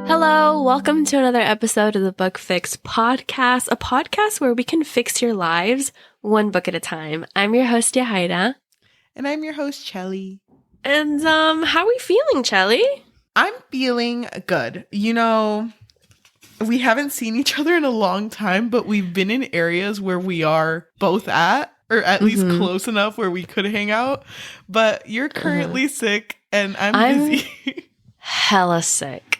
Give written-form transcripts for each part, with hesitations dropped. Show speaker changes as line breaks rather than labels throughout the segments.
Hello, welcome to another episode of the Book Fix podcast, a podcast where we can fix your lives one book at a time. I'm your host, Yahaira.
And I'm your host, Chelly.
And how are we feeling, Chelly?
I'm feeling good. You know, we haven't seen each other in a long time, but we've been in areas where we are both at, or at least close enough where we could hang out. But you're currently sick and I'm busy.
Hella sick.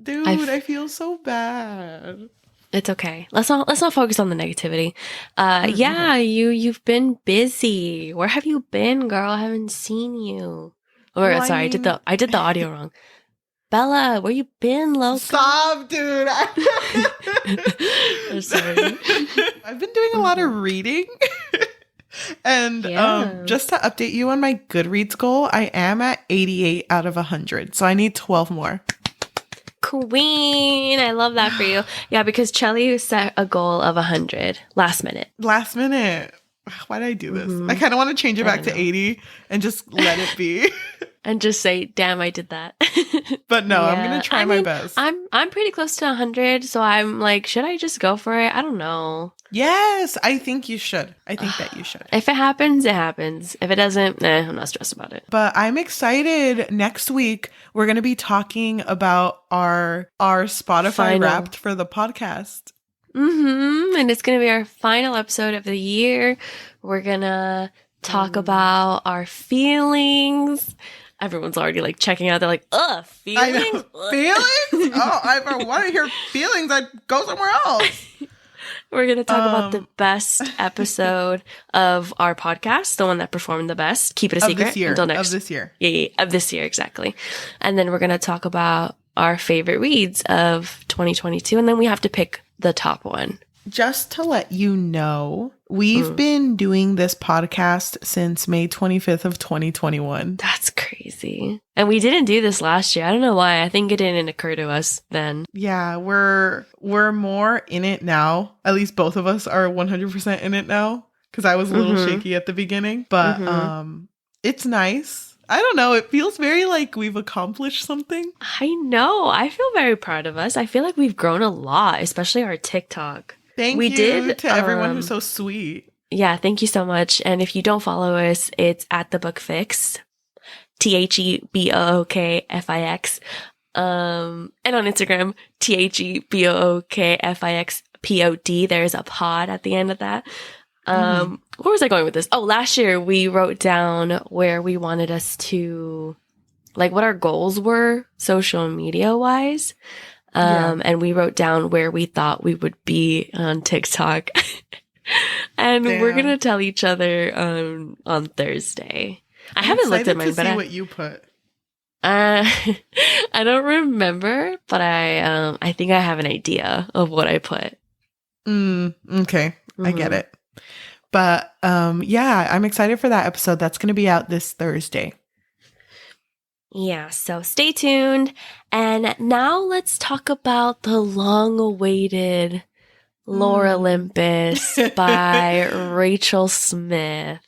Dude, I feel so bad.
It's okay. Let's not focus on the negativity. Yeah, you've been busy. Where have you been, girl? I haven't seen you. Or sorry, I did the audio wrong. Bella, where you been, loco?
Stop, dude.
I'm sorry.
I've been doing a lot of reading. And just to update you on my Goodreads goal, I am at 88 out of 100. So I need 12 more.
Queen, I love that for you. Yeah, because Chelly set a goal of 100 last minute.
Why did I do this? I kind of want to change it back to 80 and just let it be.
And just say, damn, I did that.
But no, I'm going to try my best.
I'm pretty close to 100, so I'm like, should I just go for it? I don't know.
Yes, I think you should. I think that you should.
If it happens, it happens. If it doesn't, I'm not stressed about it.
But I'm excited. Next week, we're going to be talking about our Spotify Wrapped for the podcast.
And it's going to be our final episode of the year. We're going to talk about our feelings. Everyone's already like checking out. They're like, feelings?
Feelings? If I want to hear feelings, I'd go somewhere else.
We're going to talk about the best episode of our podcast, the one that performed the best. Keep it a secret until next.
Of this year.
Yeah, of this year, exactly. And then we're going to talk about our favorite reads of 2022, and then we have to pick the top one.
Just to let you know, we've been doing this podcast since May 25th of 2021.
That's crazy. And we didn't do this last year. I don't know why. I think it didn't occur to us then.
Yeah, we're more in it now. At least both of us are 100% in it now, because I was a little shaky at the beginning. But it's nice. I don't know. It feels very like we've accomplished something.
I know. I feel very proud of us. I feel like we've grown a lot, especially our TikTok.
Thank you to everyone who's so sweet.
Yeah, thank you so much. And if you don't follow us, it's at The Book Fix, THEBOOKFIX. And on Instagram, THEBOOKFIXPOD. There's a pod at the end of that. Where was I going with this? Oh, last year we wrote down where we wanted us to, like, what our goals were social media wise. And we wrote down where we thought we would be on TikTok. And we're going to tell each other on Thursday. I haven't looked at mine, but
see what you put.
I don't remember, but I think I have an idea of what I put.
Okay. I get it. But yeah, I'm excited for that episode. That's going to be out this Thursday.
Yeah, so stay tuned. And now let's talk about the long-awaited Lore Olympus by Rachel Smith.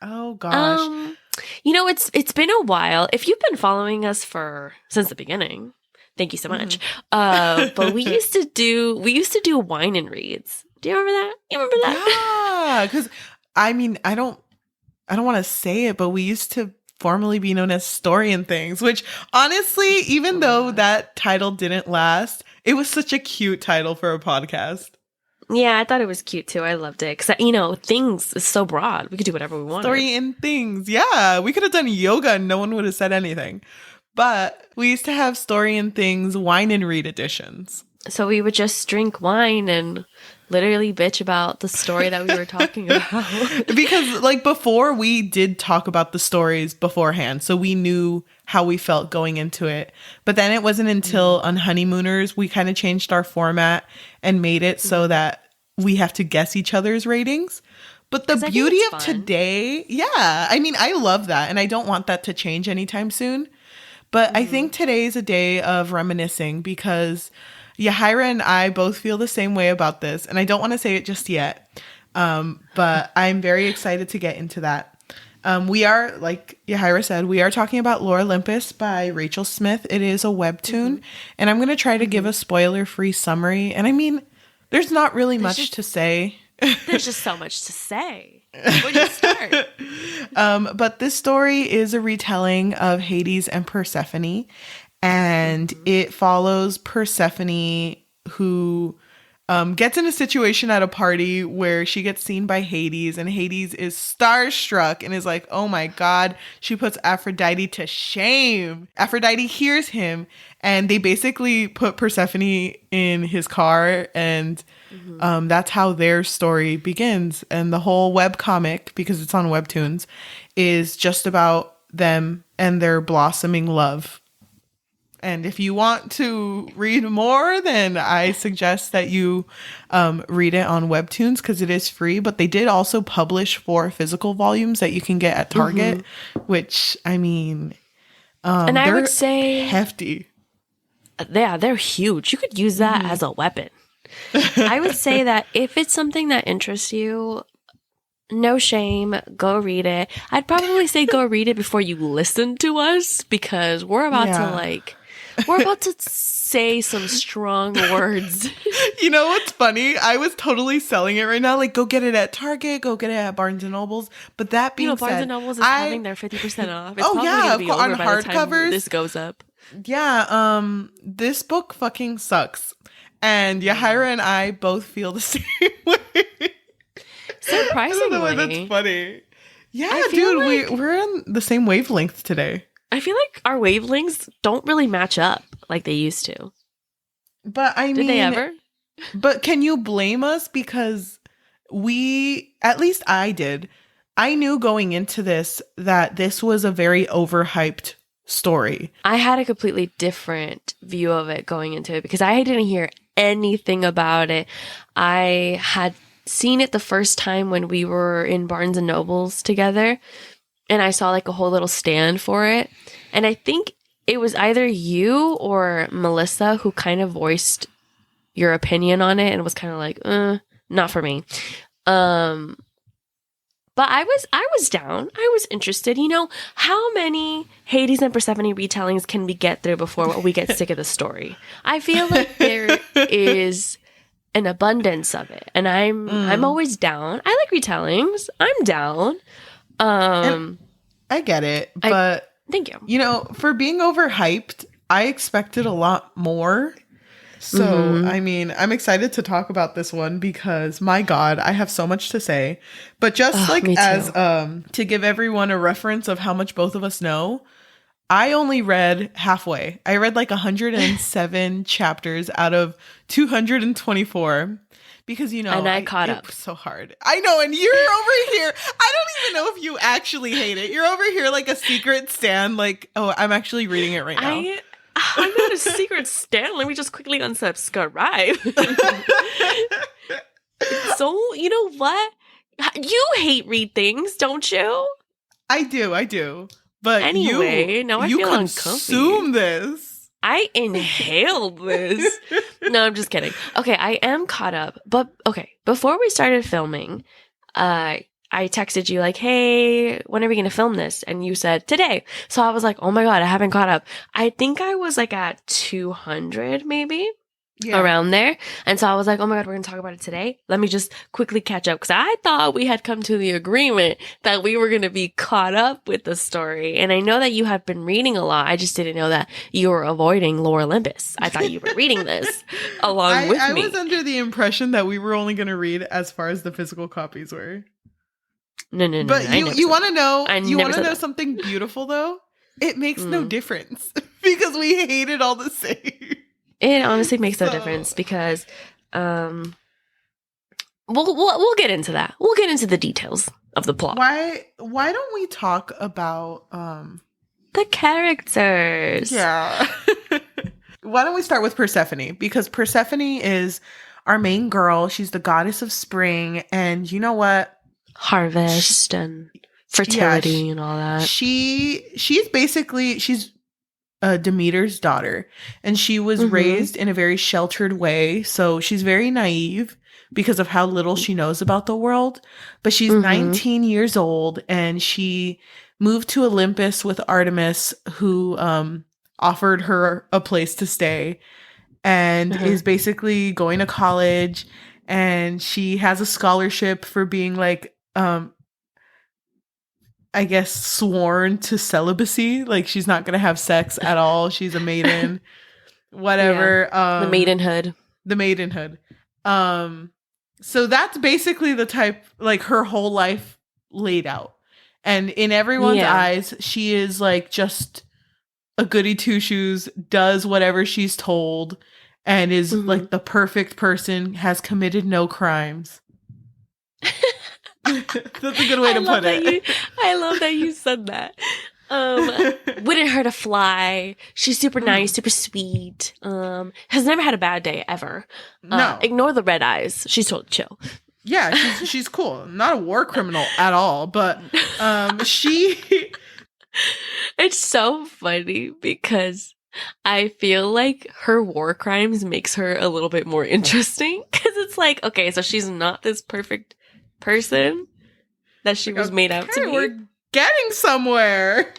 Oh gosh.
You know, it's been a while. If you've been following us since the beginning, thank you so much. But we used to do wine and reads. Do you remember that?
Yeah, because I mean, I don't want to say it, but we used to formerly be known as Story and Things, which honestly, even though that title didn't last, it was such a cute title for a podcast.
Yeah, I thought it was cute too. I loved it because, things is so broad. We could do whatever we want.
Story and Things. Yeah, we could have done yoga and no one would have said anything. But we used to have Story and Things wine and read editions.
So we would just drink wine and literally bitch about the story that we were talking about.
Because like before, we did talk about the stories beforehand. So we knew how we felt going into it. But then it wasn't until on Honeymooners, we kind of changed our format and made it so that we have to guess each other's ratings. But the beauty of today, yeah, I mean, I love that. And I don't want that to change anytime soon. But I think today is a day of reminiscing because Yahaira and I both feel the same way about this. And I don't want to say it just yet. But I'm very excited to get into that. We are, like Yahaira said, we are talking about Lore Olympus by Rachel Smith. It is a webtoon, and I'm going to try to give a spoiler-free summary. And I mean, there's not really much to say.
There's just so much to say. Where do you start?
But this story is a retelling of Hades and Persephone, and it follows Persephone, who gets in a situation at a party where she gets seen by Hades, and Hades is starstruck and is like, oh my God. She puts Aphrodite to shame. Aphrodite hears him, and they basically put Persephone in his car, and that's how their story begins. And the whole webcomic, because it's on Webtoons, is just about them and their blossoming love. And if you want to read more, then I suggest that you read it on Webtoons, because it is free. But they did also publish 4 physical volumes that you can get at Target, which, I mean,
and I would say
hefty.
Yeah, they're huge. You could use that as a weapon. I would say that if it's something that interests you, no shame, go read it. I'd probably say go read it before you listen to us, because we're about to say some strong words.
You know what's funny? I was totally selling it right now. Like, go get it at Target, go get it at Barnes & Noble's. But that being said,
Barnes & Noble's is having their 50% off. It's
probably gonna
be over
on
by the time
hardcovers.
This goes up.
Yeah, this book fucking sucks. And Yahaira and I both feel the same way.
Surprisingly.
I don't know why that's funny. Yeah,
dude,
we're on the same wavelength today.
I feel like our wavelengths don't really match up like they used to.
But I mean...
Did they ever?
But can you blame us? Because at least I did. I knew going into this that this was a very overhyped story.
I had a completely different view of it going into it, because I didn't hear anything about it. I had seen it the first time when we were in Barnes & Noble's together, and I saw like a whole little stand for it. And I think it was either you or Melissa who kind of voiced your opinion on it and was kind of like, not for me. But I was down. I was interested. You know, how many Hades and Persephone retellings can we get through before we get sick of the story? I feel like there is an abundance of it, and I'm always down. I like retellings. I'm down.
I get it, but
thank you.
You know, for being overhyped, I expected a lot more. So, I mean, I'm excited to talk about this one because, my God, I have so much to say. But just as to give everyone a reference of how much both of us know, I only read halfway. I read like 107 chapters out of 224 because, you know,
and I caught up.
It was so hard. I know. And you're over here. I don't even know if you actually hate it. You're over here like a secret stan. Like, oh, I'm actually reading it right now.
I'm not a secret stan. Let me just quickly unsubscribe. So, you know what? You hate read things, don't you?
I do. But
anyway, now I feel
consume this.
I inhaled this. No, I'm just kidding. Okay, I am caught up. But okay, before we started filming, I texted you like, hey, when are we going to film this? And you said today. So I was like, oh my God, I haven't caught up. I think I was like at 200 maybe around there. And so I was like, oh my God, we're going to talk about it today. Let me just quickly catch up. Cause I thought we had come to the agreement that we were going to be caught up with the story. And I know that you have been reading a lot. I just didn't know that you were avoiding Lore Olympus. I thought you were reading this along with me.
I was under the impression that we were only going to read as far as the physical copies were.
No.
But you want to know? You want to know
that.
Something beautiful though? It makes no difference because we hate it all the same.
It honestly makes no difference because, we'll get into that. We'll get into the details of the plot.
Why don't we talk about
the characters?
Yeah. Why don't we start with Persephone? Because Persephone is our main girl. She's the goddess of spring, and you know what?
Harvest and fertility and all that.
She's Demeter's daughter, and she was raised in a very sheltered way, so she's very naive, because of how little she knows about the world. But she's 19 years old, and she moved to Olympus with Artemis, who offered her a place to stay, and is basically going to college. And she has a scholarship for being like, I guess, sworn to celibacy. Like, she's not going to have sex at all. She's a maiden. Whatever.
Yeah. The maidenhood.
The maidenhood. So that's basically the type, like, her whole life laid out. And in everyone's eyes, she is like just a goody two shoes, does whatever she's told, and is like the perfect person, has committed no crimes. That's a good way to put it.
I love that you said that. Wouldn't hurt a fly. She's super nice, super sweet. Has never had a bad day ever.
No.
Ignore the red eyes. She's totally chill.
Yeah, she's cool. Not a war criminal at all, but she...
It's so funny because I feel like her war crimes makes her a little bit more interesting, because it's like, okay, so she's not this perfect person that she was made out to be.
We're getting somewhere.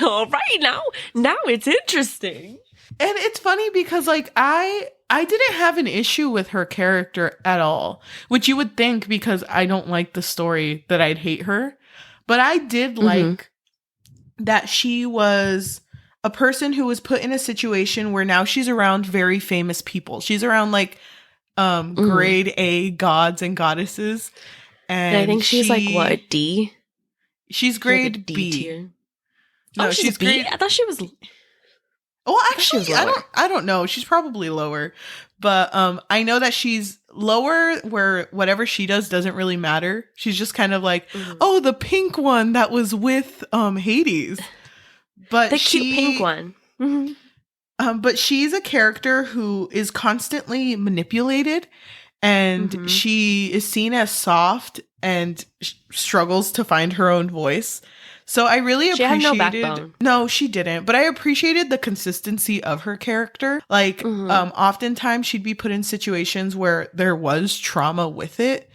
All right, now it's interesting.
And it's funny because, like, I didn't have an issue with her character at all, which you would think, because I don't like the story, that I'd hate her. But I did like that she was a person who was put in a situation where now she's around very famous people. She's around like grade A gods and goddesses. And
I think she's like, what, a D?
She's grade
like
B.
Tier.
No,
oh, she's B?
grade...
I thought she was...
Well, actually, I don't know. She's probably lower. But I know that she's lower where whatever she does doesn't really matter. She's just kind of like, oh, the pink one that was with Hades. But
the cute pink one.
But she's a character who is constantly manipulated, and she is seen as soft and struggles to find her own voice. So I really appreciated...
She had no backbone.
No, she didn't. But I appreciated the consistency of her character. Like, oftentimes she'd be put in situations where there was trauma with it.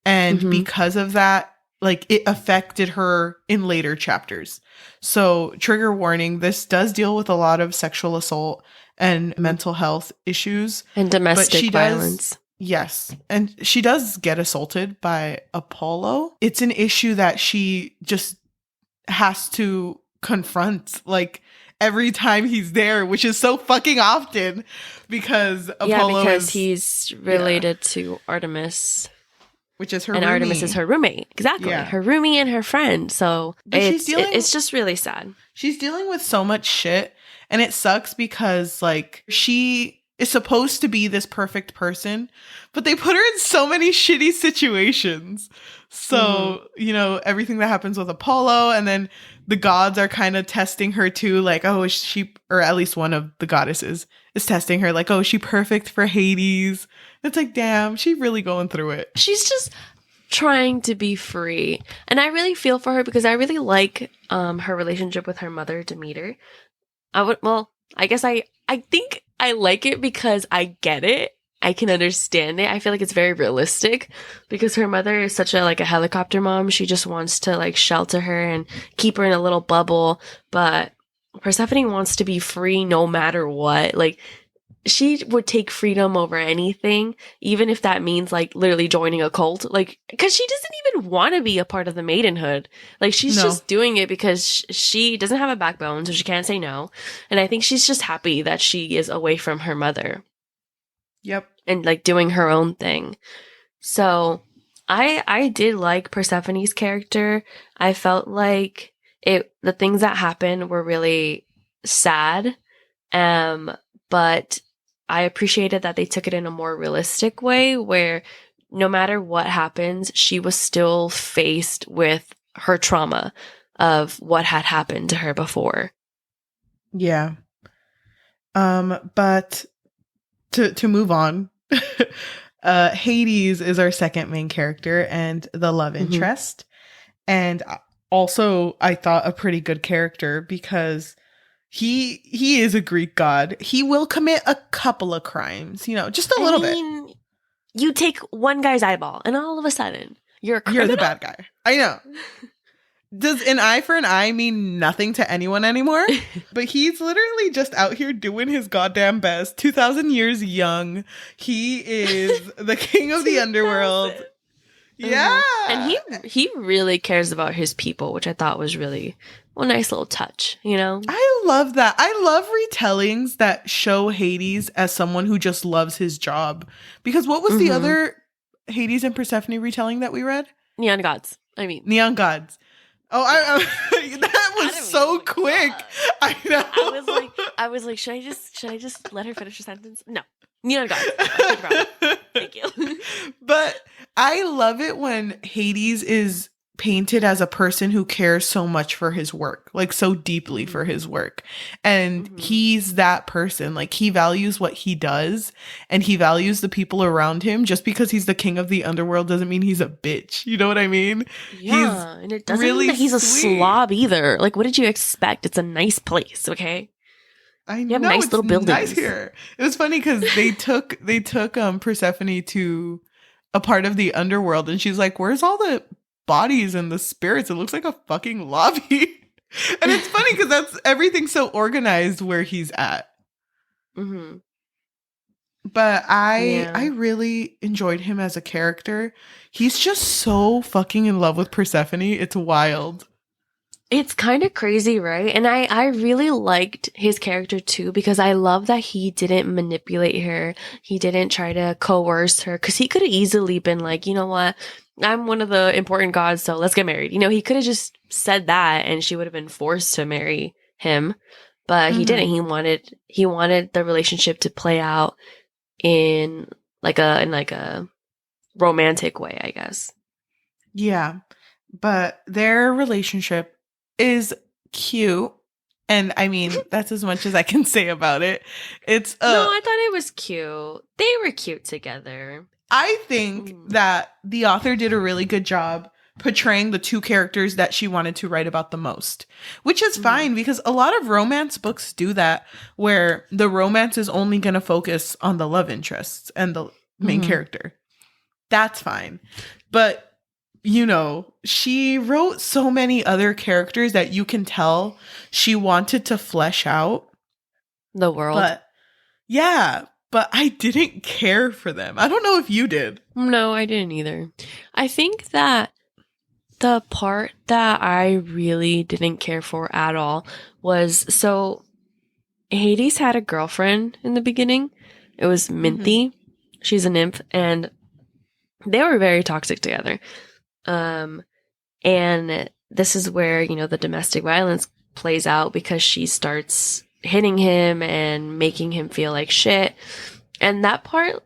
And because of that, like, it affected her in later chapters. So, trigger warning, this does deal with a lot of sexual assault and mental health issues.
And domestic violence.
Yes. And she does get assaulted by Apollo. It's an issue that she just has to confront, like, every time he's there, which is so fucking often, because Apollo
he's related to Artemis,
which is her
and
roomie.
Artemis is her roommate. Exactly. Her roomie and her friend. So it's just really sad.
She's dealing with so much shit, and it sucks because, like, she is supposed to be this perfect person, but they put her in so many shitty situations. So, you know, everything that happens with Apollo, and then the gods are kind of testing her too. Like, oh, is she, or at least one of the goddesses is testing her. Like, oh, is she perfect for Hades? It's like, damn, she's really going through it.
She's just trying to be free. And I really feel for her because I really like her relationship with her mother, Demeter. I think I like it because I get it. I can understand it. I feel like it's very realistic because her mother is such a helicopter mom. She just wants to like shelter her and keep her in a little bubble. But Persephone wants to be free no matter what. Like, she would take freedom over anything, even if that means like literally joining a cult. Like, because she doesn't even want to be a part of the maidenhood. Like, she's just doing it because she doesn't have a backbone, so she can't say no. And I think she's just happy that she is away from her mother.
Yep.
And like doing her own thing. So I did like Persephone's character. I felt like the things that happened were really sad. But I appreciated that they took it in a more realistic way where no matter what happens, she was still faced with her trauma of what had happened to her before.
Yeah. But to move on, Hades is our second main character and the love interest. And also, I thought a pretty good character because he is a Greek god. He will commit a couple of crimes, you know, just a little bit.
you take one guy's eyeball, and all of a sudden, you're a criminal?
You're the bad guy. I know. Does an eye for an eye mean nothing to anyone anymore? But he's literally just out here doing his goddamn best. 2,000 years young. He is the king of the underworld. Yeah.
And he really cares about his people, which I thought was really a nice little touch, you know?
I love that. I love retellings that show Hades as someone who just loves his job. Because what was the other Hades and Persephone retelling that we read?
Neon Gods. I mean.
Neon Gods. Oh, that was so quick. I know.
I was like, should I just let her finish her sentence? No. Neon Gods. Thank you.
But I love it when Hades is painted as a person who cares so much for his work, like so deeply for his work. And he's that person. Like, he values what he does and he values the people around him. Just because he's the king of the underworld doesn't mean he's a bitch. You know what I mean?
Yeah. And it doesn't mean that he's a slob either. Like, what did you expect? It's a nice place, okay?
You
have nice little buildings.
Nice here. It was funny because they took Persephone to a part of the underworld, and she's like, "Where's all the bodies and the spirits? It looks like a fucking lobby." And it's funny because that's everything's so organized where he's at.
Mm-hmm.
But I really enjoyed him as a character. He's just so fucking in love with Persephone. It's wild.
It's kind of crazy, right? And I really liked his character too, because I love that he didn't manipulate her. He didn't try to coerce her, because he could have easily been like, you know what? I'm one of the important gods, so let's get married. You know, he could have just said that and she would have been forced to marry him. But he didn't. He wanted the relationship to play out in like a romantic way, I guess.
Yeah. But their relationship is cute, and I mean, that's as much as I can say about it. It's
no, I thought it was cute. They were cute together.
I think that the author did a really good job portraying the two characters that she wanted to write about the most, which is fine, because a lot of romance books do that, where the romance is only going to focus on the love interests and the main character. That's fine. But you know, she wrote so many other characters that you can tell she wanted to flesh out
the world.
But I didn't care for them. I don't know if you did.
No, I didn't either. I think that the part that I really didn't care for at all was, so Hades had a girlfriend in the beginning. It was Minty. She's a nymph, and they were very toxic together. And this is where, you know, the domestic violence plays out, because she starts hitting him and making him feel like shit. And that part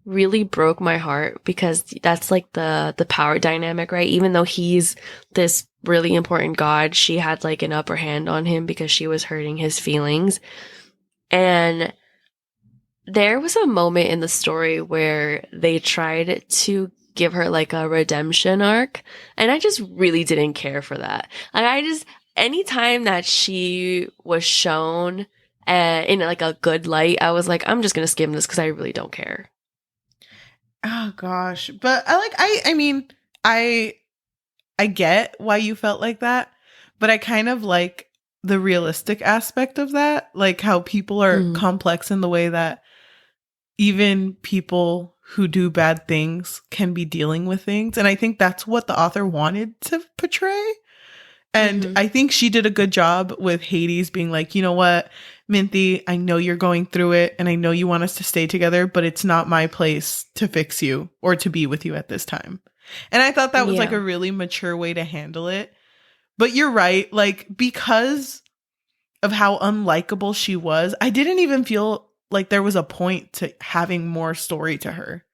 really broke my heart, because that's like the power dynamic, right? Even though he's this really important god, she had like an upper hand on him because she was hurting his feelings. And there was a moment in the story where they tried to give her like a redemption arc, and I just really didn't care for that. Like, anytime that she was shown in like a good light, I was like, I'm just gonna skim this because I really don't care.
Oh gosh. But I mean, I get why you felt like that, but I kind of like the realistic aspect of that, like how people are complex in the way that even people who do bad things can be dealing with things. And I think that's what the author wanted to portray. And I think she did a good job with Hades being like, you know what, Minty, I know you're going through it and I know you want us to stay together, but it's not my place to fix you or to be with you at this time. And I thought that was like a really mature way to handle it. But you're right. Like, because of how unlikable she was, I didn't even feel like there was a point to having more story to her.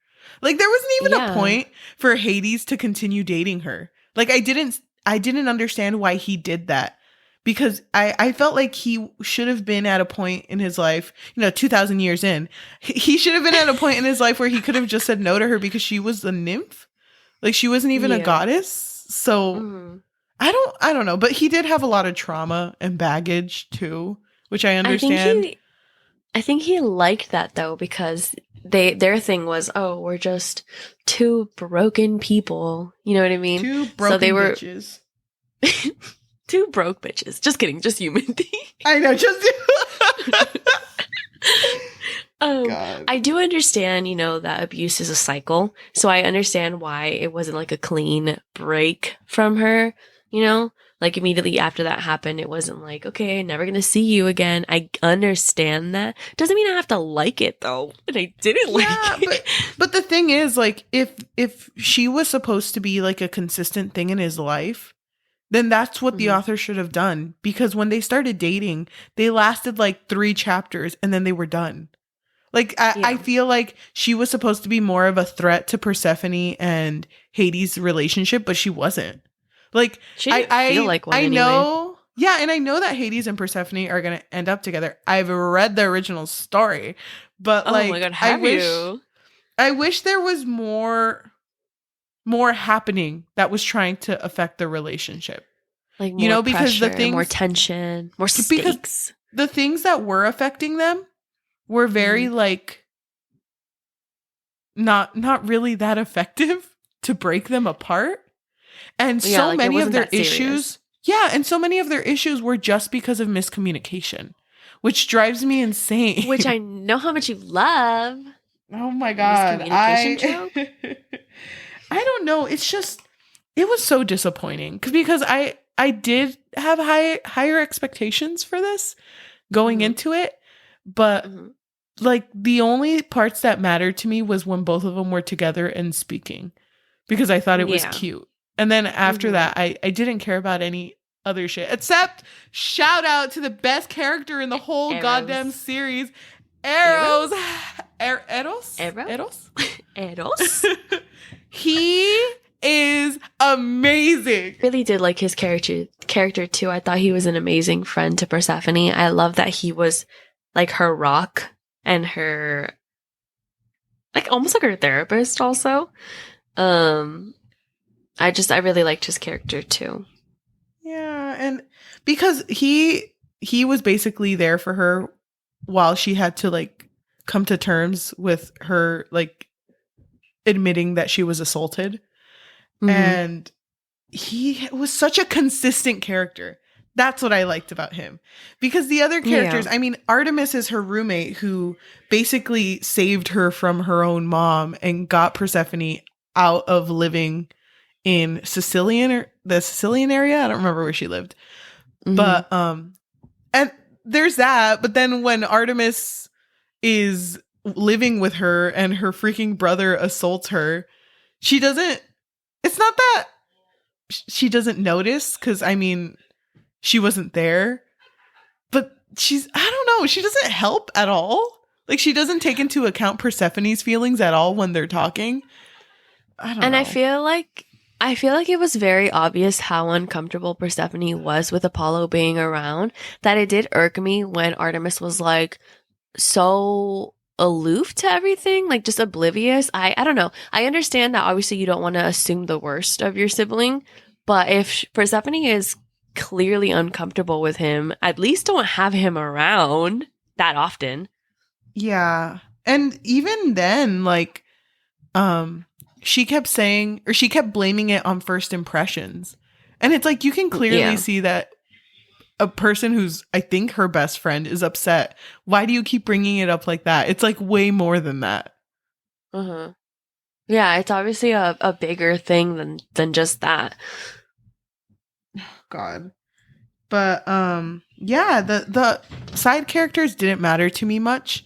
Like, there wasn't even a point for Hades to continue dating her. Like, I didn't understand why he did that, because I felt like he should have been at a point in his life, 2,000 years in, he should have been at a point in his life where he could have just said no to her, because she was a nymph. Like, she wasn't even a goddess. So I don't know, but he did have a lot of trauma and baggage too, which I understand.
I think he liked that though, because their thing was, oh, we're just two broken people. You know what I mean?
Two broken bitches.
Two broke bitches. Just kidding. Just human.
I know. Just.
I do understand, that abuse is a cycle. So I understand why it wasn't like a clean break from her, Like immediately after that happened, it wasn't like, okay, never gonna see you again. I understand that. Doesn't mean I have to like it though. And I didn't like it.
But the thing is, like, if she was supposed to be like a consistent thing in his life, then that's what the author should have done. Because when they started dating, they lasted like 3 chapters and then they were done. Like, I feel like she was supposed to be more of a threat to Persephone and Hades' relationship, but she wasn't. Like,
she didn't feel like one anyway.
Know. Yeah, and I know that Hades and Persephone are going to end up together. I've read the original story, but
oh my God,
I wish there was more happening that was trying to affect the relationship.
Like, more
because
pressure,
the things,
more tension, more stakes.
The things that were affecting them were very like not really that effective to break them apart. And so many of their issues, and so many of their issues were just because of miscommunication, which drives me insane.
Which I know how much you love.
Oh my God.
Joke?
I don't know. It's just, it was so disappointing because I did have higher expectations for this going into it, but like the only parts that mattered to me was when both of them were together and speaking, because I thought it was cute. And then after that, I didn't care about any other shit, except shout out to the best character in the whole goddamn series, Eros. Eros? He is amazing.
Really did like his character too. I thought he was an amazing friend to Persephone. I love that he was like her rock and her, like, almost like her therapist also. I really liked his character too.
Yeah, and because he was basically there for her while she had to like come to terms with her like admitting that she was assaulted. And he was such a consistent character. That's what I liked about him. Because the other characters, I mean, Artemis is her roommate who basically saved her from her own mom and got Persephone out of living in the Sicilian area. I don't remember where she lived. But and there's that. But then when Artemis is living with her and her freaking brother assaults her, it's not that she doesn't notice, because I mean, she wasn't there, but I don't know, she doesn't help at all. Like, she doesn't take into account Persephone's feelings at all when they're talking. I don't know.
I feel like it was very obvious how uncomfortable Persephone was with Apollo being around, that it did irk me when Artemis was like so aloof to everything, like just oblivious. I don't know. I understand that obviously you don't want to assume the worst of your sibling, but if Persephone is clearly uncomfortable with him, at least don't have him around that often.
Yeah. And even then, like, she kept blaming it on first impressions. And it's like, you can clearly see that a person who's, I think, her best friend is upset. Why do you keep bringing it up like that? It's like way more than that.
Yeah, it's obviously a bigger thing than just that.
God. But yeah, the side characters didn't matter to me much.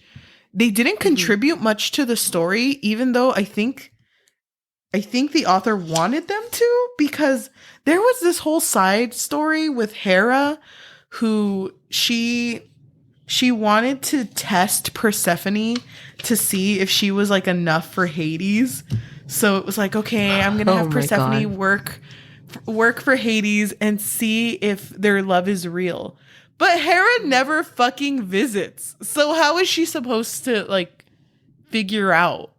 They didn't contribute much to the story, even though I think the author wanted them to, because there was this whole side story with Hera, who she wanted to test Persephone to see if she was like enough for Hades. So it was like, okay, I'm gonna have Persephone work for Hades and see if their love is real. But Hera never fucking visits. So how is she supposed to like figure out?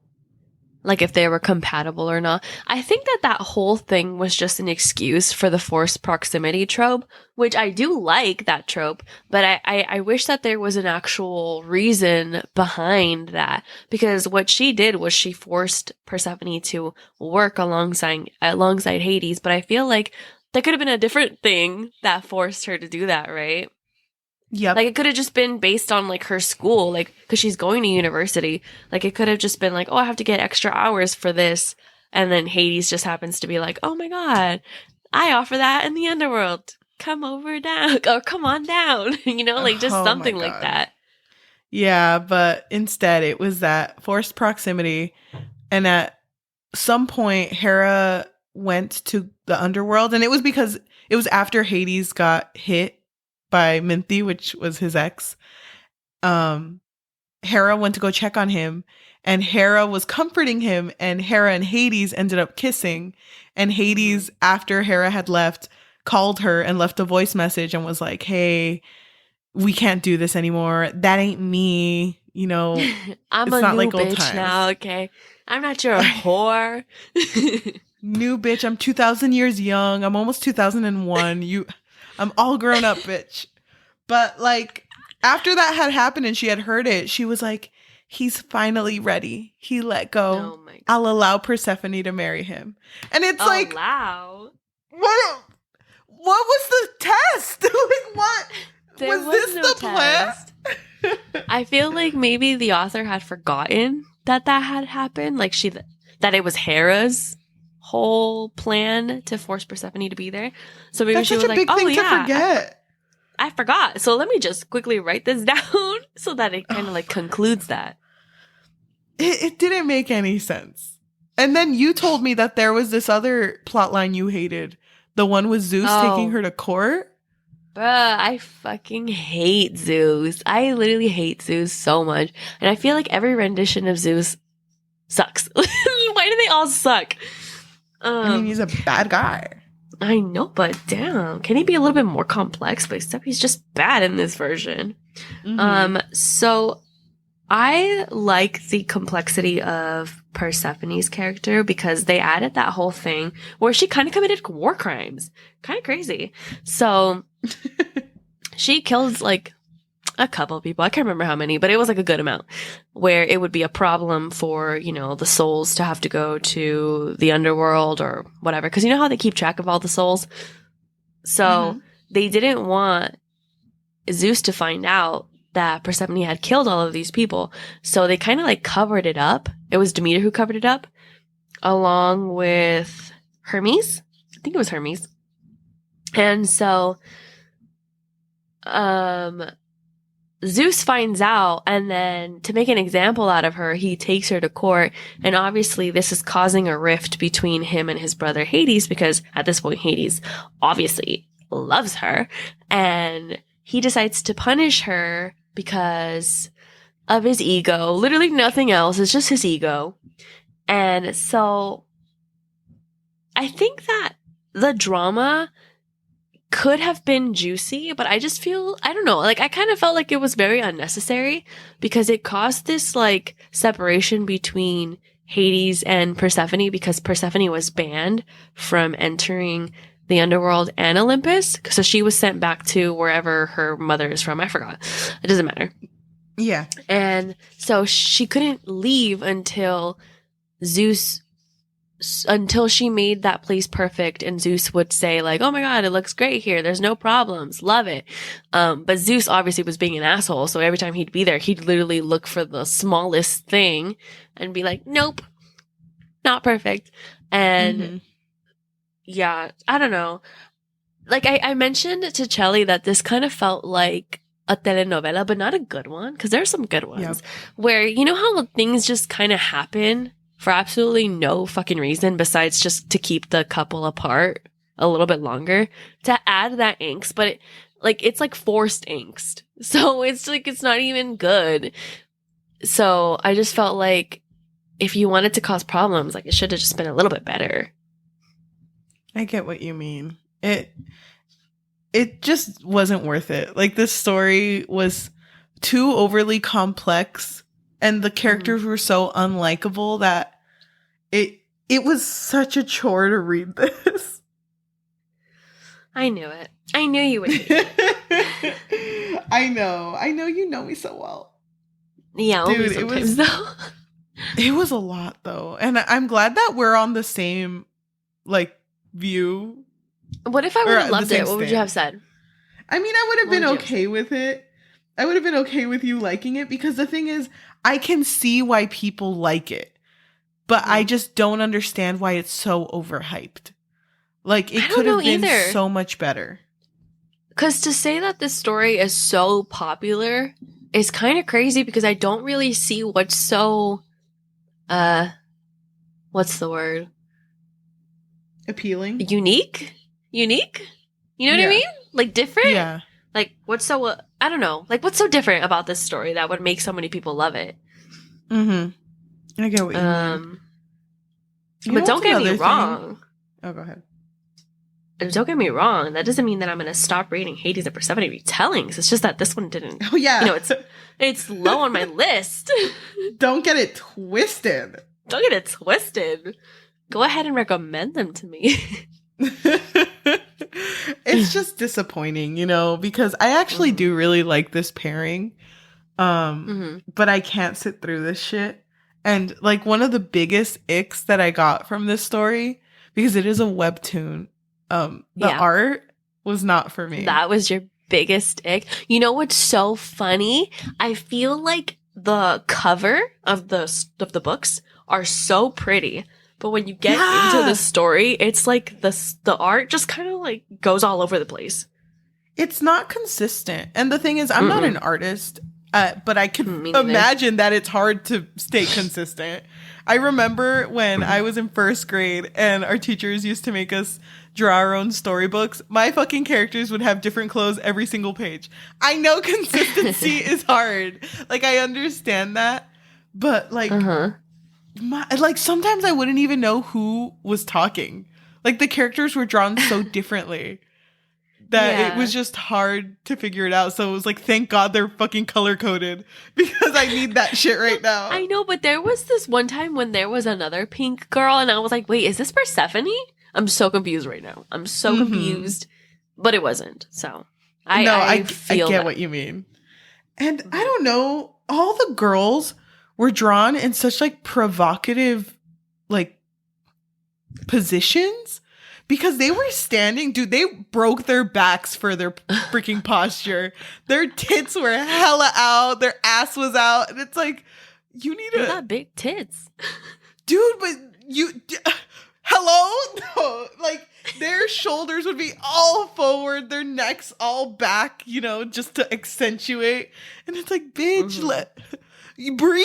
like if they were compatible or not. I think that whole thing was just an excuse for the forced proximity trope, which I do like that trope, but I wish that there was an actual reason behind that, because what she did was she forced Persephone to work alongside Hades, but I feel like there could have been a different thing that forced her to do that, right?
Yep.
Like, it could have just been based on, like, her school, like, because she's going to university. Like, it could have just been like, oh, I have to get extra hours for this. And then Hades just happens to be like, oh my god, I offer that in the underworld. Come over down. Or come on down. You know, like, just
Oh my
something like
God.
that.
Yeah, but instead it was that forced proximity. And at some point, Hera went to the underworld. And it was because it was after Hades got hit by Minthi, which was his ex. Hera went to go check on him, and Hera was comforting him, and Hera and Hades ended up kissing. And Hades, after Hera had left, called her and left a voice message and was like, hey, we can't do this anymore. That ain't me. You know,
I'm
it's
a
not
new
like old
bitch
times.
now, okay? I'm not your whore.
New bitch. I'm 2,000 years young. I'm almost 2001. I'm all grown up, bitch. But like, after that had happened and she had heard it, she was like, he's finally ready. He let go.
Oh my god.
I'll allow Persephone to marry him. And it's like,
Allow?
what was the test? Like, what?
There
was this
no
the plan?
test. I feel like maybe the author had forgotten that had happened. Like, that it was Hera's whole plan to force Persephone to be there. So maybe
That's
she
such
was
a
like,
big
oh
thing
yeah,
to forget.
I forgot. So let me just quickly write this down so that it kind of like concludes that.
It didn't make any sense. And then you told me that there was this other plot line you hated. The one with Zeus taking her to court.
Bruh, I fucking hate Zeus. I literally hate Zeus so much. And I feel like every rendition of Zeus sucks. Why do they all suck?
I mean, he's a bad guy.
I know, but damn. Can he be a little bit more complex? But except he's just bad in this version.
Mm-hmm.
So I like the complexity of Persephone's character because they added that whole thing where she kind of committed war crimes. Kind of crazy. So she kills like a couple people. I can't remember how many, but it was like a good amount where it would be a problem for, you know, the souls to have to go to the underworld or whatever. Cause you know how they keep track of all the souls? So they didn't want Zeus to find out that Persephone had killed all of these people. So they kind of like covered it up. It was Demeter who covered it up along with Hermes. I think it was Hermes. And so, Zeus finds out, and then to make an example out of her, he takes her to court. And obviously this is causing a rift between him and his brother Hades, because at this point Hades obviously loves her, and he decides to punish her because of his ego. Literally nothing else. It's just his ego. And so I think that the drama could have been juicy, but I just feel, I don't know, like I kind of felt like it was very unnecessary because it caused this like separation between Hades and Persephone, because Persephone was banned from entering the underworld and Olympus. So she was sent back to wherever her mother is from. I forgot. It doesn't matter.
Yeah.
And so she couldn't leave until she made that place perfect, and Zeus would say like, oh my god, it looks great here, there's no problems, love it. But Zeus obviously was being an asshole, so every time he'd be there, he'd literally look for the smallest thing and be like, nope, not perfect. And yeah, I don't know. Like I mentioned to Chelly that this kind of felt like a telenovela, but not a good one, because there are some good ones where, you know how things just kind of happen for absolutely no fucking reason besides just to keep the couple apart a little bit longer, to add that angst, but it's like forced angst. So it's like, it's not even good. So I just felt like if you wanted to cause problems, like it should have just been a little bit better.
I get what you mean. It just wasn't worth it. Like, this story was too overly complex, and the characters were so unlikable that it was such a chore to read this.
I knew it. I knew you would hate it.
I know you know me so well.
Yeah, only
Dude,
sometimes though.
It was a lot though. And I'm glad that we're on the same like view.
What if I would have loved it? What would you have said?
I mean, I would have been okay with it. I would have been okay with you liking it because the thing is, I can see why people like it, but I just don't understand why it's so overhyped. Like, it could have been so much better.
Because to say that this story is so popular is kind of crazy because I don't really see what's so, what's the word?
Appealing?
Unique? You know what I mean? Like, different?
Yeah.
Like, what's so, I don't know. Like, what's so different about this story that would make so many people love it?
Mm-hmm. I get what you mean.
But don't get me wrong.
Oh, go ahead.
Don't get me wrong. That doesn't mean that I'm going to stop reading Hades and Persephone retellings. It's just that this one didn't.
Oh, yeah.
You know, it's low on my list.
Don't get it twisted.
Don't get it twisted. Go ahead and recommend them to me.
It's just disappointing, you know, because I actually do really like this pairing. But I can't sit through this shit. And like one of the biggest icks that I got from this story, because it is a webtoon, the art was not for me.
That was your biggest ick. You know what's so funny? I feel like the cover of the books are so pretty. But when you get into the story, it's like the art just kind of like goes all over the place.
It's not consistent. And the thing is, I'm not an artist, but I can imagine that it's hard to stay consistent. I remember when I was in first grade and our teachers used to make us draw our own storybooks. My fucking characters would have different clothes every single page. I know consistency is hard. Like, I understand that. But like... like sometimes I wouldn't even know who was talking. Like the characters were drawn so differently that it was just hard to figure it out. So it was like, thank God they're fucking color coded because I need that shit right now.
I know, but there was this one time when there was another pink girl and I was like, wait, is this Persephone? I'm so confused right now. I'm so confused, but it wasn't. So I
get what you mean. And I don't know, all the girls were drawn in such like provocative like positions because they were standing, dude, they broke their backs for their freaking posture. Their tits were hella out, their ass was out, and it's like, you need
to got big tits.
Dude, but hello? No, like their shoulders would be all forward, their necks all back, you know, just to accentuate. And it's like, bitch, you breathe.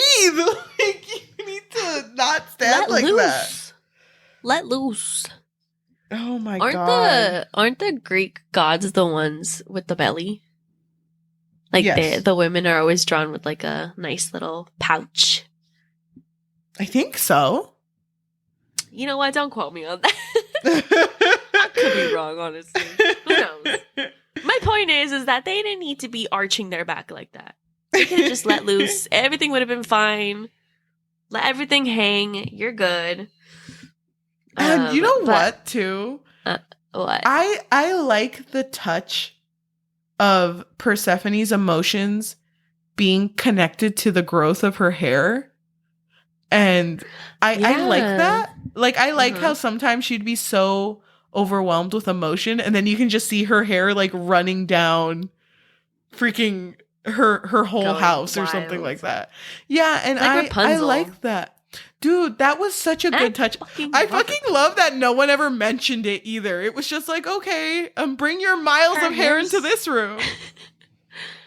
Like, you need to not stand like that.
Let loose.
Oh my God.
Aren't the Greek gods the ones with the belly? Like the women are always drawn with like a nice little pouch.
I think so.
You know what? Don't quote me on that. I could be wrong, honestly. Who knows? My point is that they didn't need to be arching their back like that. They could have just let loose. Everything would have been fine. Let everything hang. You're good.
And you know what, too?
What?
I like the touch of Persephone's emotions being connected to the growth of her hair. And I like that. Like, I like how sometimes she'd be so overwhelmed with emotion, and then you can just see her hair, like, running down freaking... her whole house or something like that. Yeah, and like I like that. Dude, that was such a good touch. I fucking love that no one ever mentioned it either. It was just like, okay, bring your miles of hair into this room.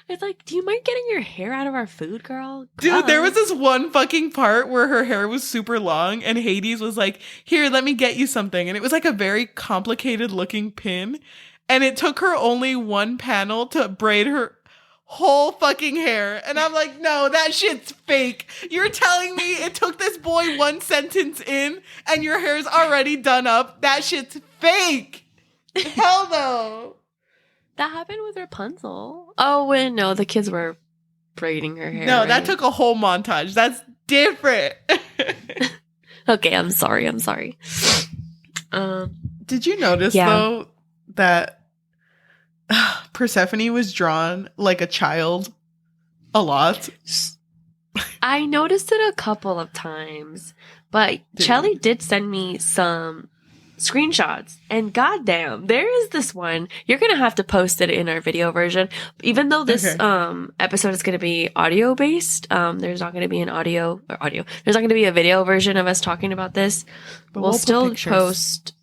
It's like, do you mind getting your hair out of our food, girl?
Dude, there was this one fucking part where her hair was super long and Hades was like, here, let me get you something. And it was like a very complicated looking pin. And it took her only one panel to braid her whole fucking hair. And I'm like, no, that shit's fake. You're telling me it took this boy one sentence in and your hair's already done up? That shit's fake. Hell no.
That happened with Rapunzel. Oh, wait, no, the kids were braiding her hair.
No,
right?
that took a whole montage. That's different.
Okay, I'm sorry.
Did you notice though that Persephone was drawn like a child a lot?
I noticed it a couple of times, but Chelly did send me some screenshots, and goddamn, there is this one. You're gonna have to post it in our video version, even though this episode is gonna be audio based. There's not gonna be an audio. There's not gonna be a video version of us talking about this. But we'll still post.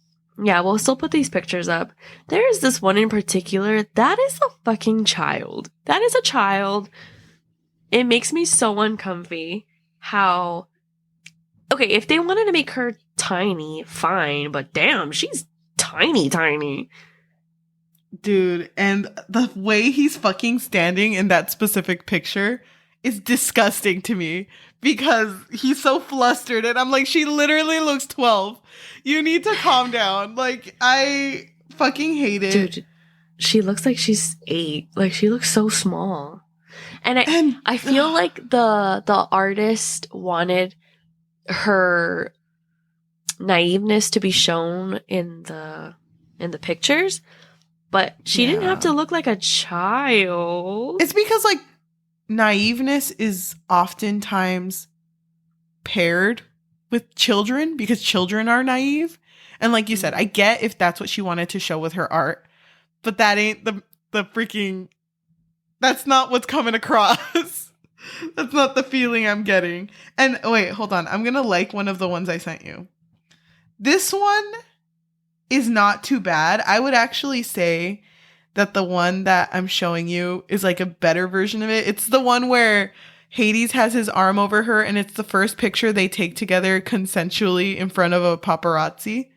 Yeah, we'll still put these pictures up. There is this one in particular that is a fucking child. That is a child. It makes me so uncomfy how, okay, if they wanted to make her tiny, fine, but damn, she's tiny.
Dude, and the way he's fucking standing in that specific picture is disgusting to me because he's so flustered and I'm like, she literally looks 12. You need to calm down. Like, I fucking hate it.
Dude, she looks like she's 8. Like, she looks so small. And I feel like the artist wanted her naiveness to be shown in the pictures, but she didn't have to look like a child.
It's because like naiveness is oftentimes paired with children because children are naive. And like you said, I get if that's what she wanted to show with her art, but that ain't the freaking, that's not what's coming across. That's not the feeling I'm getting. And wait, hold on. I'm going to like one of the ones I sent you. This one is not too bad. I would actually say that the one that I'm showing you is like a better version of it. It's the one where Hades has his arm over her and it's the first picture they take together consensually in front of a paparazzi.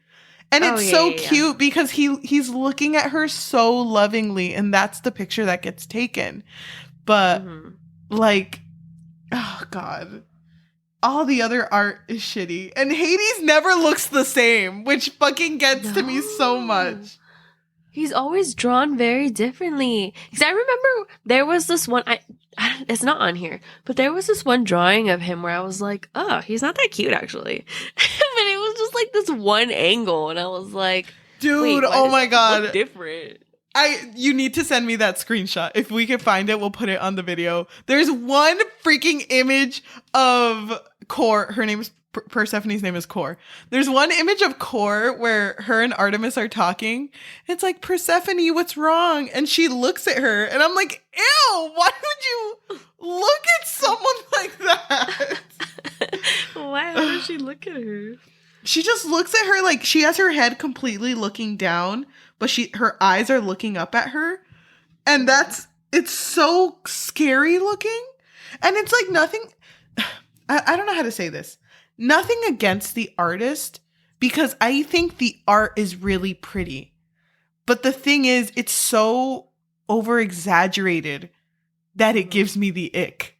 And it's so cute because he's looking at her so lovingly and that's the picture that gets taken. But like, oh God, all the other art is shitty. And Hades never looks the same, which fucking gets to me so much.
He's always drawn very differently. Because I remember there was this one, it's not on here, but there was this one drawing of him where I was like, oh, he's not that cute actually. But it was just like this one angle and I was like,
dude, oh my God.
Look different.
You need to send me that screenshot. If we can find it, we'll put it on the video. There's one freaking image of Core. Her name is Persephone's name is Core. There's one image of Core where her and Artemis are talking. It's like, Persephone, what's wrong? And she looks at her and I'm like, ew, why would you look at someone like that?
Why would she look at her?
She just looks at her like she has her head completely looking down, but her eyes are looking up at her. And it's so scary looking. And it's like nothing, I don't know how to say this. Nothing against the artist because I think the art is really pretty. But the thing is, it's so over exaggerated that it gives me the ick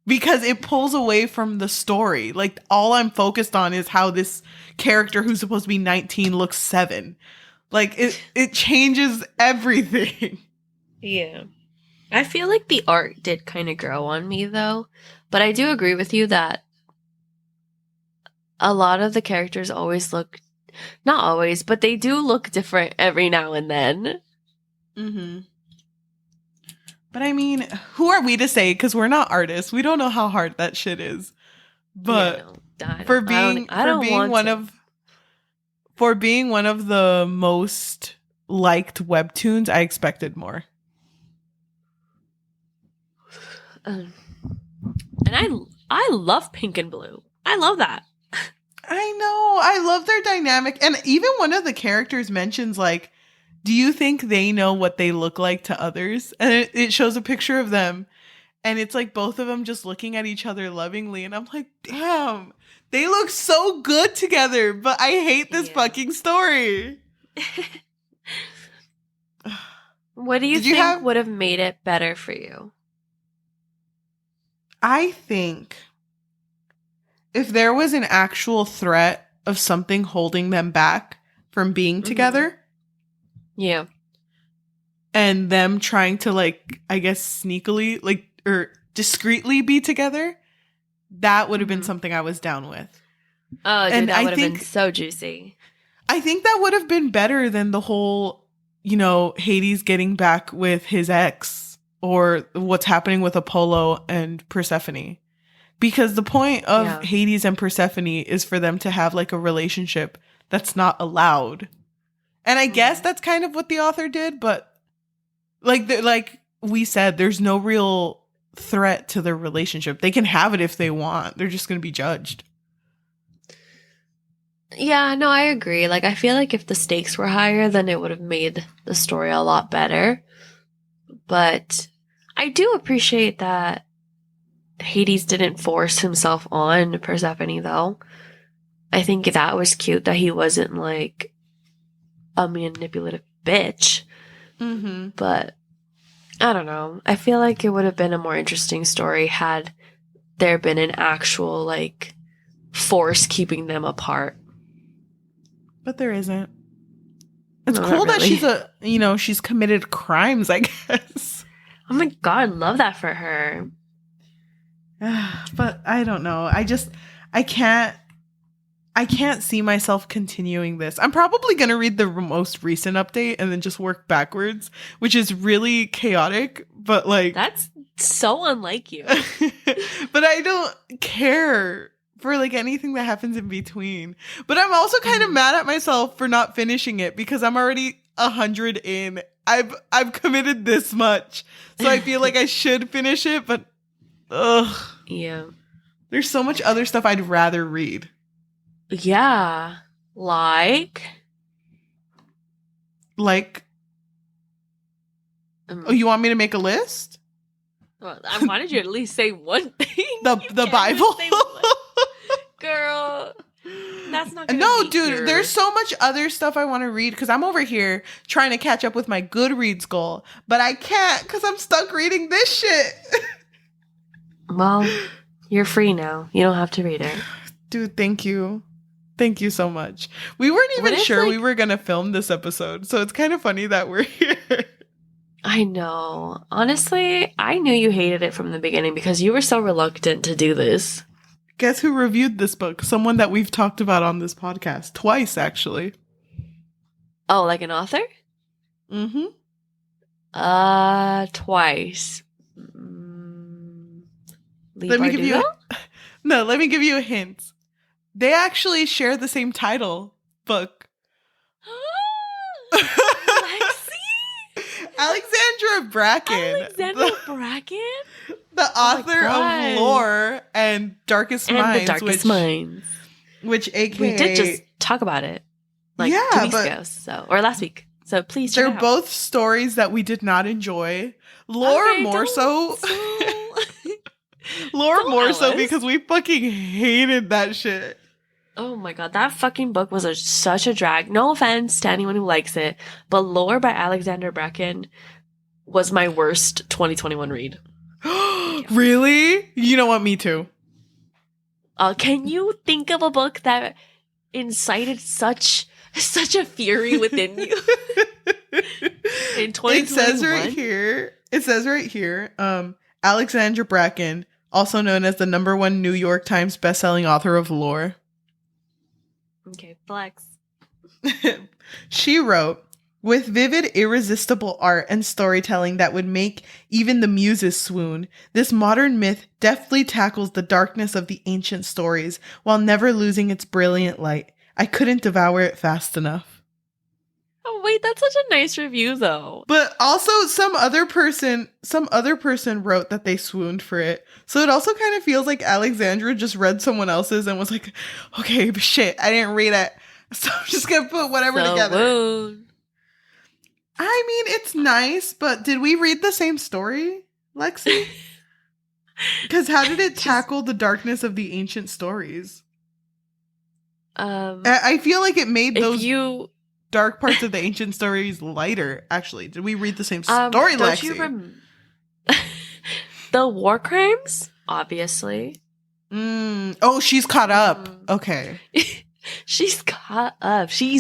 because it pulls away from the story. Like all I'm focused on is how this character who's supposed to be 19 looks 7. Like it changes everything.
Yeah. I feel like the art did kind of grow on me though, but I do agree with you that a lot of the characters always look, not always, but they do look different every now and then.
Mm-hmm. But I mean, who are we to say? Because we're not artists. We don't know how hard that shit is. But for being one of the most liked webtoons, I expected more.
And I love Pink and Blue. I love that.
I know. I love their dynamic. And even one of the characters mentions, like, do you think they know what they look like to others? And it shows a picture of them. And it's like both of them just looking at each other lovingly. And I'm like, damn, they look so good together. But I hate this fucking story.
What do you think would have made it better for you?
I think if there was an actual threat of something holding them back from being together.
Yeah.
And them trying to, like, I guess sneakily, like, or discreetly be together, that would have been something I was down with.
Oh, dude,
And
that
I
would have been
think-
so juicy.
I think that would have been better than the whole, you know, Hades getting back with his ex or what's happening with Apollo and Persephone. Because the point of
Yeah.
Hades and Persephone is for them to have like a relationship that's not allowed. And I guess that's kind of what the author did, but like we said, there's no real threat to their relationship. They can have it if they want. They're just going to be judged.
Yeah, no, I agree. Like, I feel like if the stakes were higher, then it would have made the story a lot better. But I do appreciate that Hades didn't force himself on Persephone, though. I think that was cute that he wasn't like a manipulative bitch.
Mm-hmm.
But I don't know. I feel like it would have been a more interesting story had there been an actual like force keeping them apart.
But there isn't. It's
No,
cool
not
that
really.
she's committed crimes, I guess.
Oh my god, love that for her.
But I don't know. I can't see myself continuing this. I'm probably going to read the most recent update and then just work backwards, which is really chaotic, but like
That's so unlike you.
but I don't care for like anything that happens in between. But I'm also kind of mad at myself for not finishing it because I'm already 100 in. I've committed this much. So I feel like I should finish it, but ugh.
Yeah.
There's so much other stuff I'd rather read.
Yeah. Like
Oh, you want me to make a list?
well, I wanted you to at least say one thing.
The
You
the
can't
Bible?
even say one. Girl, that's not gonna
No,
meet
dude,
your-
there's so much other stuff I want to read because I'm over here trying to catch up with my Goodreads goal, but I can't because I'm stuck reading this shit.
Well, you're free now. You don't have to read it.
Dude, thank you. Thank you so much. We weren't even
What if,
sure we
like-
were going to film this episode, so it's kind of funny that we're here.
I know. Honestly, I knew you hated it from the beginning because you were so reluctant to do this.
Guess who reviewed this book? Someone that we've talked about on this podcast. Twice, actually.
Oh, like an author?
Mm-hmm.
Twice.
Let me give you let me give you a hint. They actually share the same title book.
Lexi?
Alexandra Bracken.
Alexandra Bracken?
The
Oh my
author
God.
of Lore and Darkest
And
Minds.
the Darkest Minds.
Which AKA
We did just talk about it like
Yeah,
2 weeks
but-
ago, or last week. So please check
they're
it out.
both stories that we did not enjoy. Lore
Okay,
more
don't-
so. Lore
Don't,
more so
Alice.
because we fucking hated that shit.
Oh my god, that fucking book was such a drag. No offense to anyone who likes it, but Lore by Alexander Bracken was my worst 2021 read.
Really? You know what? Me too.
Can you think of a book that incited such a fury within you in 2021?
It says right here, Alexandra Bracken, also known as the #1 New York Times bestselling author of Lore.
Okay, flex.
She wrote, with vivid, irresistible art and storytelling that would make even the muses swoon, this modern myth deftly tackles the darkness of the ancient stories while never losing its brilliant light. I couldn't devour it fast enough.
Oh wait, that's such a nice review though.
But also some other person wrote that they swooned for it. So it also kind of feels like Alexandra just read someone else's and was like, okay, but shit, I didn't read it. So I'm just going to put whatever together.
Wound.
I mean, it's nice, but did we read the same story, Lexi? Because how did it tackle the darkness of the ancient stories? I feel like it made those dark parts of the ancient stories lighter. Actually, did we read the same story,
don't
Lexi?
The war crimes, obviously.
Oh, she's caught up. Okay.
She's caught up. She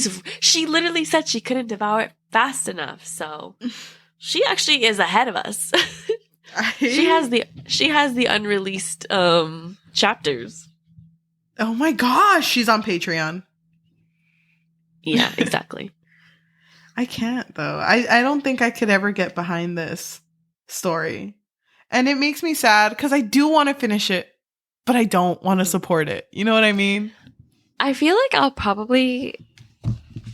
literally said she couldn't devour it fast enough. So she actually is ahead of us. She has the unreleased chapters.
Oh my gosh, she's on Patreon.
Yeah, exactly.
I can't though. I don't think I could ever get behind this story. And it makes me sad because I do want to finish it, but I don't want to support it. You know what I mean?
I feel like I'll probably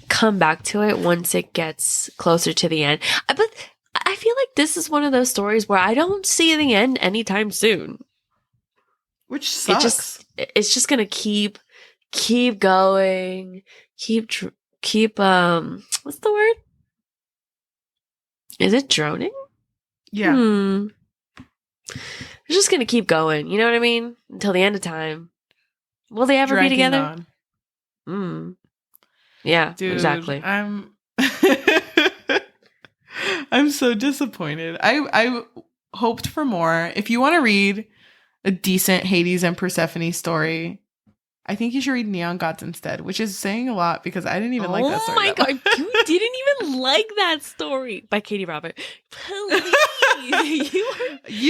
come back to it once it gets closer to the end. But I feel like this is one of those stories where I don't see the end anytime soon.
Which sucks.
It's just gonna keep going, keep what's the word? Is it droning?
Yeah.
It's just gonna keep going, you know what I mean? Until the end of time. Will they ever be together? Yeah, dude, exactly.
I'm so disappointed. I hoped for more. If you want to read a decent Hades and Persephone story, I think you should read Neon Gods instead, which is saying a lot because I didn't even like that story.
Oh my god, you didn't even like that story by Katie Robert. Please.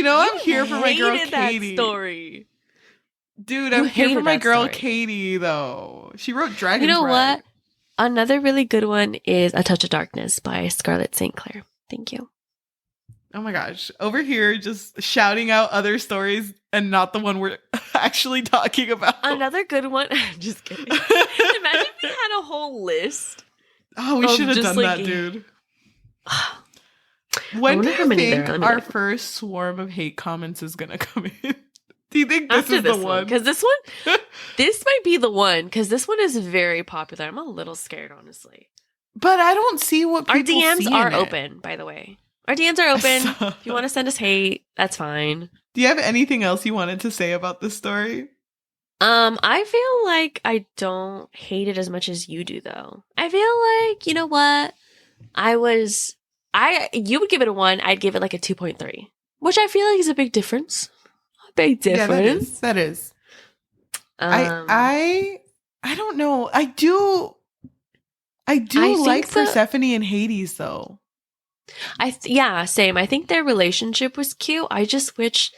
I'm
here for my girl Katie.
That story.
Dude, I'm here for my girl Katie though. She wrote Dragon's
You know
Ride.
what? Another really good one is A Touch of Darkness by Scarlett St. Clair. Thank you.
Oh my gosh. Over here just shouting out other stories and not the one we're actually talking about.
Another good one. I'm just kidding. Imagine if we had a whole list.
Oh, we should have done that, dude. When do you think our first swarm of hate comments is going to come in? Do you think this is the one?
Because this might be the one, because this one is very popular. I'm a little scared, honestly.
But I don't see what people see.
Our DMs are open, by the way. Our DMs are open. If you want to send us hate, that's fine.
Do you have anything else you wanted to say about this story?
I feel like I don't hate it as much as you do, though. I feel like, you know what? You would give it a 1. I'd give it like a 2.3, which I feel like is a big difference. A big difference.
Yeah, that is. I don't know. I do like Persephone and Hades, though.
Yeah, same. I think their relationship was cute. I just wish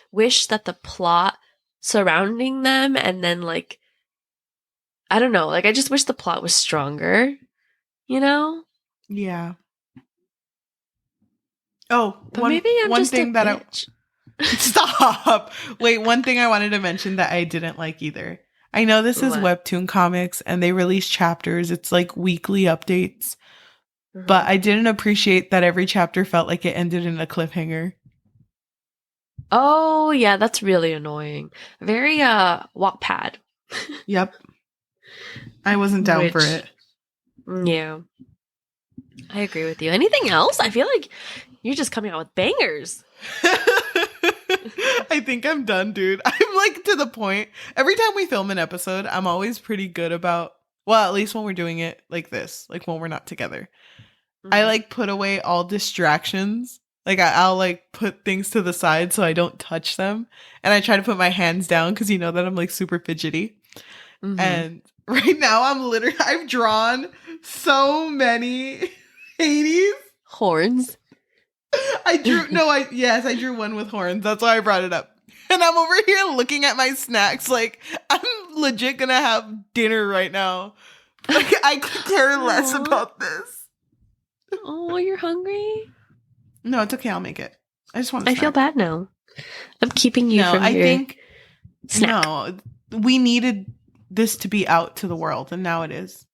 that the plot surrounding them and then I don't know, I just wish the plot was stronger, you know?
Yeah. Oh,
but maybe I'm just a bitch.
Stop. Wait, one thing I wanted to mention that I didn't like either. I know this is Webtoon Comics and they release chapters. It's like weekly updates. Mm-hmm. But I didn't appreciate that every chapter felt like it ended in a cliffhanger.
Oh, yeah, that's really annoying. Very Wattpad.
Yep. I wasn't down for it.
Yeah. I agree with you. Anything else? I feel like you're just coming out with bangers.
I think I'm done, dude. I'm to the point. Every time we film an episode, I'm always pretty good about, well, at least when we're doing it like this, when we're not together. Mm-hmm. I put away all distractions. I'll put things to the side so I don't touch them. And I try to put my hands down because you know that I'm super fidgety. Mm-hmm. And right now I've drawn so many Hades.
Horns.
I drew one with horns. That's why I brought it up. And I'm over here looking at my snacks I'm legit gonna have dinner right now. I could care less about this.
Oh, you're hungry?
No, it's okay. I'll make it. I just want to
I feel bad now. I'm keeping you from your snack.
No, we needed this to be out to the world, and now it is.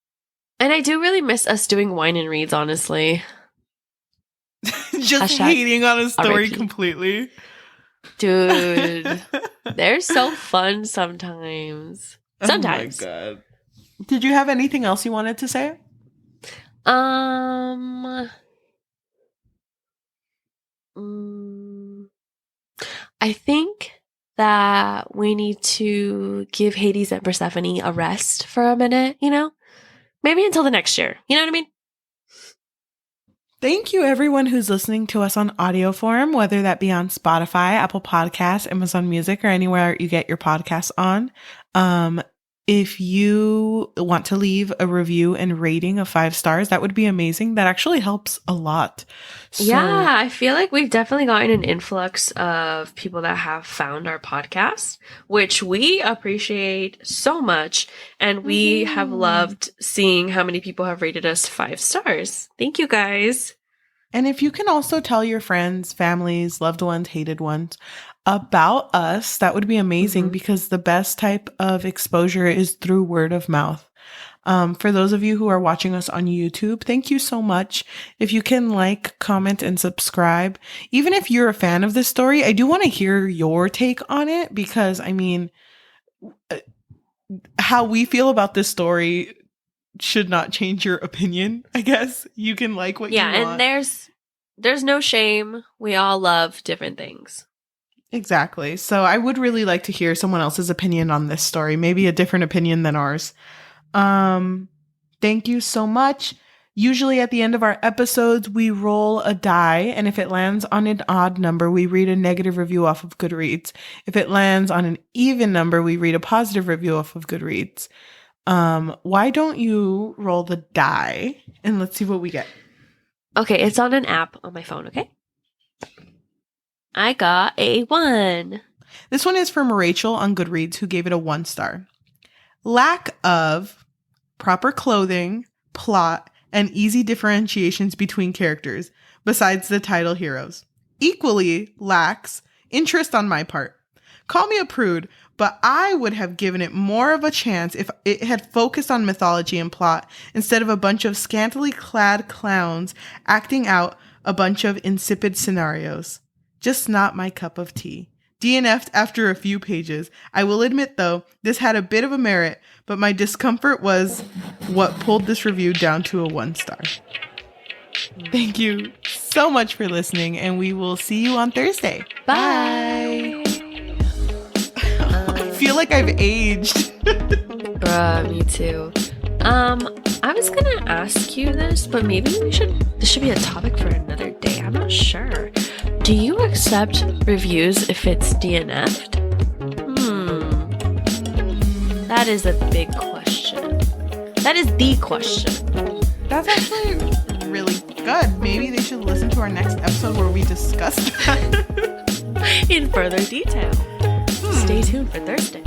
And I do really miss us doing wine and reads, honestly.
Just hating on a story completely.
Dude, they're so fun sometimes. Sometimes.
Oh my god. Did you have anything else you wanted to say?
I think that we need to give Hades and Persephone a rest for a minute, Maybe until the next year. You know what I mean?
Thank you, everyone who's listening to us on audio form, whether that be on Spotify, Apple Podcasts, Amazon Music, or anywhere you get your podcasts on. if you want to leave a review and rating of 5 stars, that would be amazing. That actually helps a lot.
Yeah, I feel like we've definitely gotten an influx of people that have found our podcast, which we appreciate so much. And we have loved seeing how many people have rated us 5 stars. Thank you, guys.
And if you can also tell your friends, families, loved ones, hated ones about us, that would be amazing because the best type of exposure is through word of mouth. For those of you who are watching us on YouTube, thank you so much. If you can like, comment, and subscribe, even if you're a fan of this story, I do want to hear your take on it because, I mean, how we feel about this story should not change your opinion, I guess. You can like what you want.
Yeah, and there's no shame. We all love different things.
Exactly. So I would really like to hear someone else's opinion on this story, maybe a different opinion than ours. Thank you so much. Usually at the end of our episodes, we roll a die, and if it lands on an odd number, we read a negative review off of Goodreads. If it lands on an even number, we read a positive review off of Goodreads. Why don't you roll the die and let's see what we get?
Okay, it's on an app on my phone, okay? I got a 1.
This one is from Rachel on Goodreads, who gave it a 1 star. Lack of proper clothing, plot, and easy differentiations between characters, besides the title heroes. Equally lacks interest on my part. Call me a prude, but I would have given it more of a chance if it had focused on mythology and plot instead of a bunch of scantily clad clowns acting out a bunch of insipid scenarios. Just not my cup of tea. DNF'd after a few pages. I will admit, though, this had a bit of a merit, but my discomfort was what pulled this review down to a 1 star. Thank you so much for listening, and we will see you on Thursday.
Bye.
I feel like I've aged.
Bruh, me too. I was gonna ask you this, but maybe this should be a topic for another day. I'm not sure. Do you accept reviews if it's DNF'd? That is a big question. That is the question.
That's actually really good. Maybe they should listen to our next episode where we discuss that
in further detail. Stay tuned for Thursday.